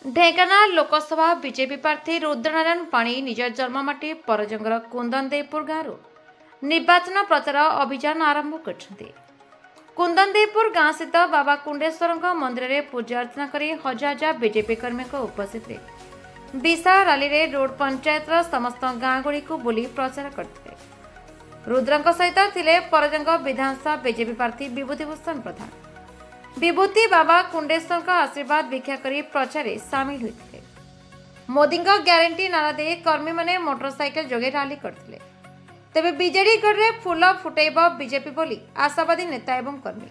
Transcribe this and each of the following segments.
Dhenkanal Lok Sabha BJP प्रार्थी रुद्रनारायण पाणी निज जन्ममाटी परजंगर कुंदनदेवपुर गाँव निर्वाचन प्रचार अभियान आरंभ कर कुंदनदेवपुर गाँ स्थित बाबा कुंडेश्वर मंदिर में पूजा अर्चना कर हजार हजार बीजेपी कर्मी उपस्थित विशाल रैली में रोड पंचायत समस्त गाँ गुड़ी को बुली प्रचार करते। रुद्र सहित थिले परजंग विधानसभा बीजेपी प्रार्थी विभूतिभूषण प्रधान विभूति बाबा कुंडेश्वर आशीर्वाद भिक्षा कर प्रचार सामिल होते। मोदी ग्यारंटी नारा दे कर्मी माने मोटरसाइकेल जोगे रैली करते। तेबे बीजेडी गढ़ फूल फुटेब बीजेपी बोली आशावादी नेता एवं कर्मी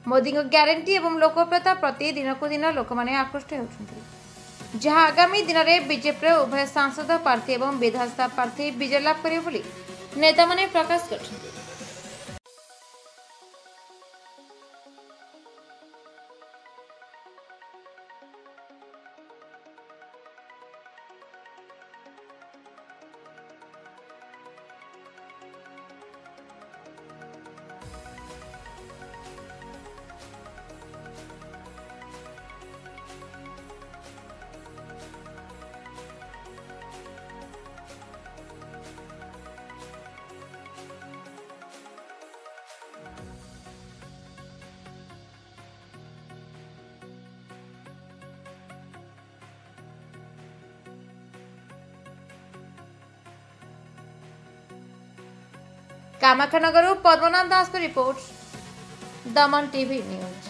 मोदी ग्यारंटी एवं लोकप्रियता प्रति दिन को दिन लोक मैंने आकृष्ट होती जहां आगामी दिन में बीजेपी उभय सांसद प्रार्थी एवं विधानसभा प्रार्थी विजय लाभ करेंगे नेता माने प्रकाश करछन्ति। कामाख्यानगर पद्मनाभ दास की रिपोर्ट दमन टीवी न्यूज।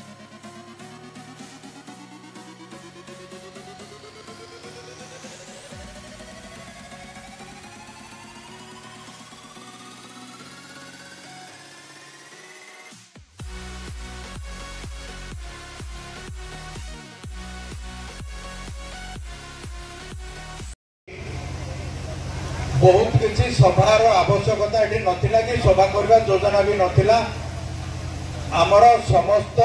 बहुत किसी सभार आवश्यकता ये नथिला कि सभा करबा योजना भी नथिला। आमर समस्त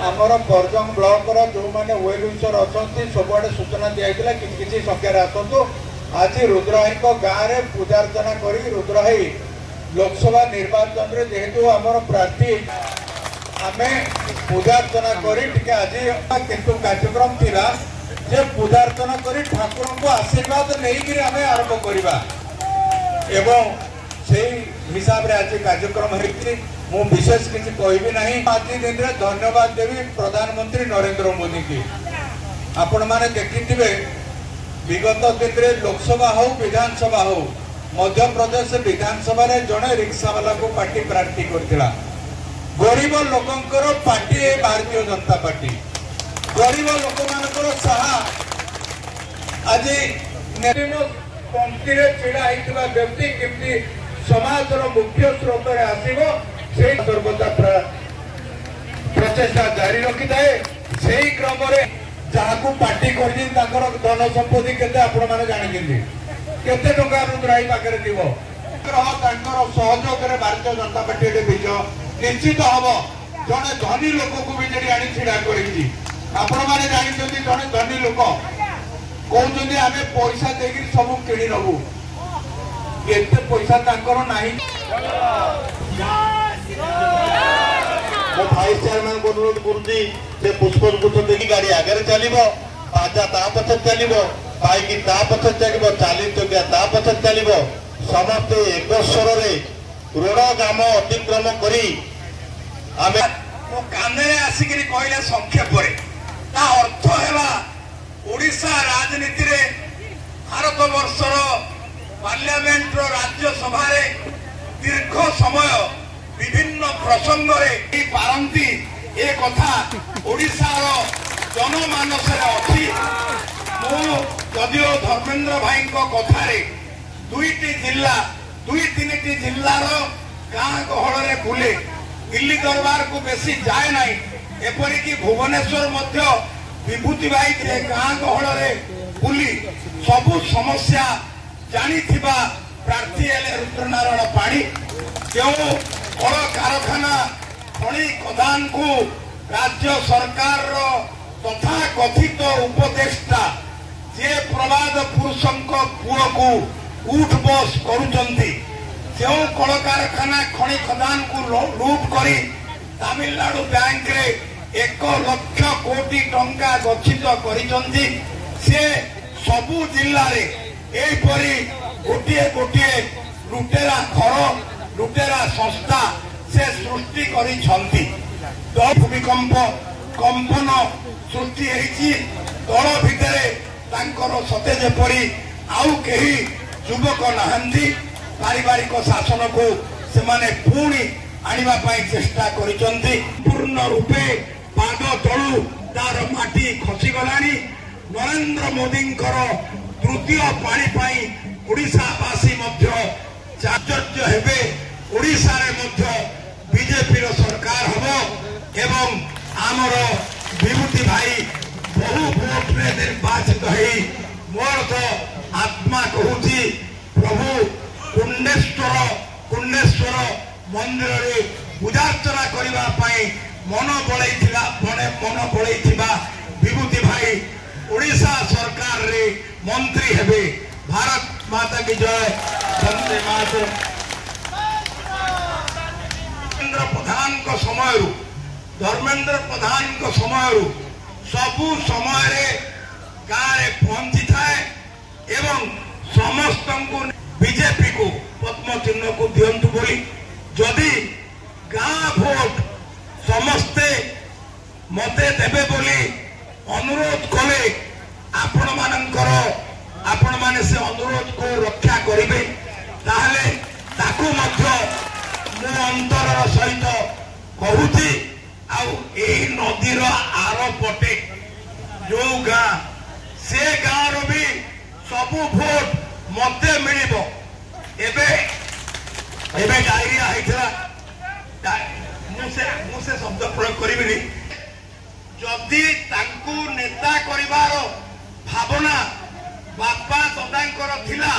आमर परजंग ब्लॉक जो मैंने वेल विशर अच्छा सबुआड़े सूचना दिखाई कि संख्यार आसतु आज रुद्राही गाँव में पूजार्चना कर रुद्राही लोकसभा निर्वाचन में जेहेतु आमर प्रार्थी आम पूजार्चना कर आज किंतु कार्यक्रम थिला जे पूजार्चना कर ठाकुर को आशीर्वाद नहीं आम आरंभ करवा एवं से हिसाब रे आज कार्यक्रम मु विशेष किसी कहबी ना। आज दिन में धन्यवाद देवी प्रधानमंत्री नरेंद्र मोदी की। आपण माने देखिथिबे विगत दिन में लोकसभा हो विधानसभा हो मध्य प्रदेश विधानसभा रे जड़े रिक्शा वाला को पार्टी प्रार्थी करथिला। गरीब लोकंकर पार्टी है भारतीय जनता पार्टी। गरीब लोक मानकर साहा आज पंक्ति ढड़ा होता व्यक्ति केमती समाज मुख्य स्रोत आसब से सर्वदा प्रचेषा जारी रखी थाए। से क्रम जहाँ पार्टी कर धन संपत्ति केते आपण माने जानिछन्ति केते टंका रुद्राही पाखरे दिबो सहयोग भारतीय जनता पार्टी विजय निश्चित हम जड़े धनी लोक को भी आनी छिड़ा कर आपण माने जानिछन्ति जड़े धनी लोक कहते आम पैसा देकर सब किणी नबू एते पैसा तांकर नाही। भाइस चेयरमैन को अनुरोध करुँगी से पुष्पगुच्छ देखी गाड़ी आगे चलो बाजा ता पछे चलो बाइक ता पछे चलो चाली चकिया ता पछे चलो समस्ते एक स्वर ऋण ग्राम अतिक्रम करी काने आसिक कहले संक्षेप अर्थ है ओडिशा राजनीति रे भारत वर्षर पार्लियामेंट राज्यसभा दीर्घ समय विभिन्न प्रसंग पारंती ए कथा ओडिशार जनमानस अच्छी। जदिओ धर्मेंद्र भाई कथार दुईटी जिला दुई तीन जिलार गाँ गहल बुले दिल्ली दरबार को बेसी जाए ना एपरिकी भुवनेश्वर मध्य विभूति भाई गाँ गहल बुली सबु समस्या जानी प्रार्थी रुद्रनारायण पाणी जो कल कारखाना खनि खदान को राज्य सरकार तथा कथित उपदेष्टा जे प्रवाद पुरुषों पुओ को उठ बस करुचंती जो कल कारखाना खनि खदान को लूट करी तमिलनाडु बैंक रे 1 ଲକ୍ଷ କୋଟି ଟଙ୍କା ଗଚ୍ଛିତ କରିଛନ୍ତି। ସେ ସବୁ ଜିଲ୍ଲାରେ ଏହିପରି ଗୋଟିଏ ଗୋଟିଏ ଲୁଟେରା ଘର ଲୁଟେରା ସଂସ୍ଥା ସେ ସୃଷ୍ଟି କରିଛନ୍ତି। ଭୂମିକମ୍ପ କମ୍ପନ ସୃଷ୍ଟି ହେଇଛି। ଦଳ ଭିତରେ ତାଙ୍କର ସତେ ଯେପରି ଆଉ କେହି ଯୁବକ ନାହାନ୍ତି। ପାରିବାରିକ ଶାସନକୁ ସେମାନେ ପୁଣି ଆଣିବା ପାଇଁ ଚେଷ୍ଟା କରିଛନ୍ତି। ପୂର୍ଣ୍ଣ ରୂପେ ପାଦ ତଳୁ ତାର ମାଟି ଖସିଗଲାଣି। ନରେନ୍ଦ୍ର ମୋଦିଙ୍କର ତୃତୀୟ ପାଳି ପାଇଁ ଓଡ଼ିଶାବାସୀ ମଧ୍ୟ ଚାଚର୍ଯ୍ୟ ହେବେ। ଓଡ଼ିଶାରେ ମଧ୍ୟ ବିଜେପିର ସରକାର ହେବ ଏବଂ ଆମର ବିଭୂତି ଭାଇ ବହୁ ଭୋଟରେ ନିର୍ବାଚିତ ହେଇ ମୋର ତ ଆତ୍ମା କହୁଛି ପ୍ରଭୁ କୁଣ୍ଡେଶ୍ୱର ମନ୍ଦିରରେ ପୂଜାର୍ଚ୍ଚନା କରିବା ପାଇଁ ମନ ବଳେଇଥିବା ବିଭୂତି ଭାଇ ଓଡ଼ିଶା ସରକାରରେ ମନ୍ତ୍ରୀ ହେବେ। ଭାରତ ମାତା କି ଜୟ। ବନ୍ଦେ ମାତରମ୍। ଧର୍ମେନ୍ଦ୍ର ପ୍ରଧାନଙ୍କ ସମୟରୁ ସବୁ ସମୟରେ ଗାଁରେ ପହଞ୍ଚି ଥାଏ ଏବଂ ସମସ୍ତଙ୍କୁ ବିଜେପିକୁ ପଦ୍ମ ଚିହ୍ନକୁ ଦିଅନ୍ତୁ ବୋଲି ଯଦି ଗାଁ ଭୋଟ ସମସ୍ତେ ମତେ ଦେବେ ବୋଲି ଅନୁରୋଧ କଲେ ଆପଣମାନେ ସେ ଅନୁରୋଧକୁ ରକ୍ଷା କରିବେ ତାହେଲେ ତାକୁ ମଧ୍ୟ ମୁଁ ଅନ୍ତରର ସହିତ କହୁଛି। ଆଉ ଏହି ନଦୀର ଆର ପଟେ ଯୋଉ ଗାଁ ସେ ଗାଁର ବି ସବୁ ଭୋଟ ମତେ ମିଳିବ। ଏବେ ଡାଇରିଆ ହେଇଥିଲା ମୁଁ ସେ ଶବ୍ଦ ପ୍ରୟୋଗ କରିବିନି। ଯଦି ତାଙ୍କୁ ନେତା କରିବାର ଭାବନା ବାପା ଦାଦାଙ୍କର ଥିଲା